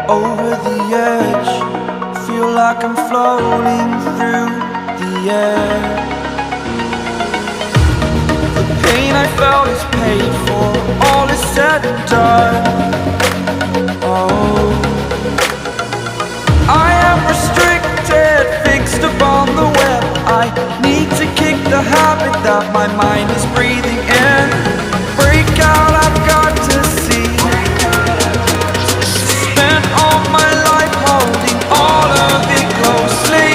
over the edge. Feel like I'm floating through the air. The pain I felt is paid for, all is said and done. Oh, I am restricted, fixed upon the web. I need to kick the habit that my mind is breathing in. Break out, I've got to see. Spent all my life holding all of it closely.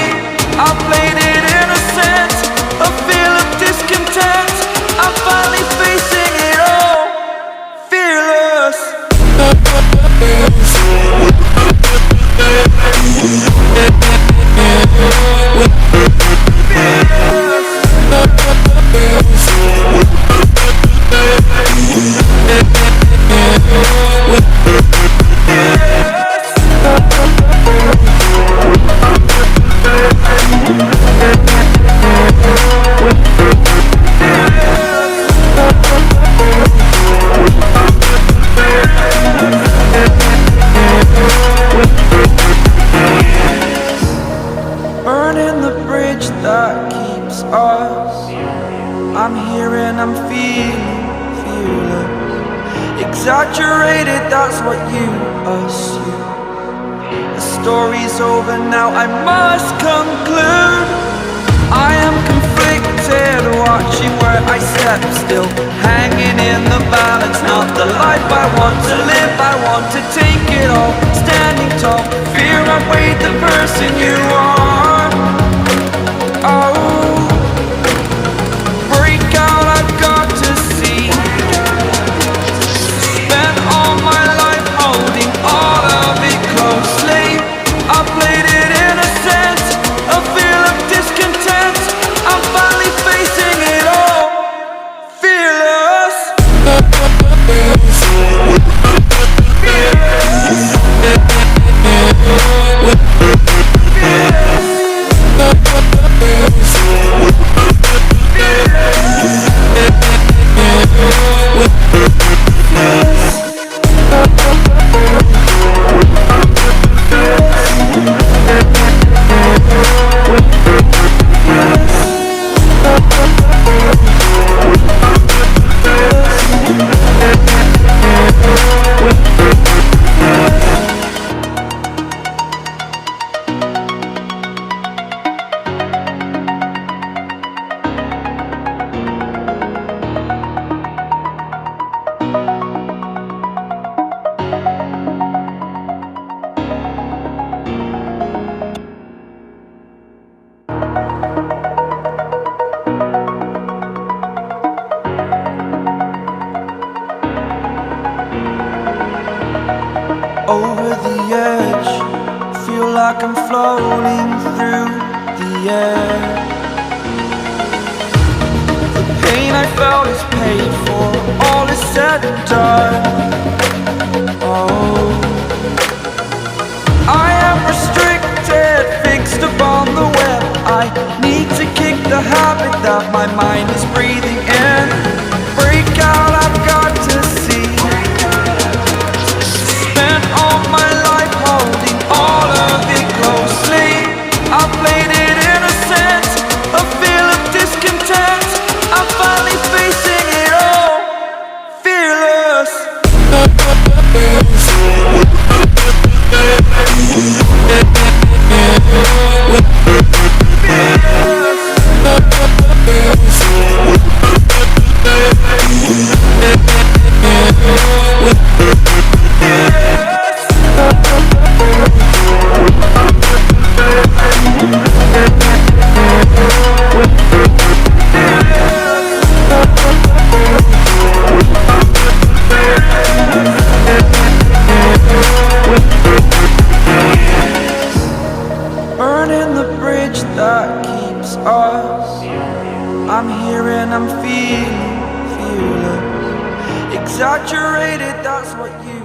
I played it innocent, a feel of discontent. I'm finally facing it all, fearless. Burning the bridge that keeps us. I'm here and I'm feeling fearless. Exaggerated, that's what you assume. The story's over now, I must conclude. I am conflicted, watching where I step still, hanging in the balance. Not the life I want to live, I want to take it all. Standing tall, fear I've weighed the person you are. Oh, break out, I've got to see. Spent all my life holding all of it closely. I played it innocent, a feel of discontent. I'm finally facing it all, fearless. Over the edge, feel like I'm floating through the air. The pain I felt is paid for, all is said and done. Oh, I am restricted, fixed upon the web. I need to kick the habit that my mind is breathing in. Break out, I've got to see. Spent all my life holding all of it closely. I played it innocent, a feel of discontent. I'm finally facing it all, fearless. Burning the bridge that keeps us. I'm here and I'm feeling fearless. Exaggerated, that's what you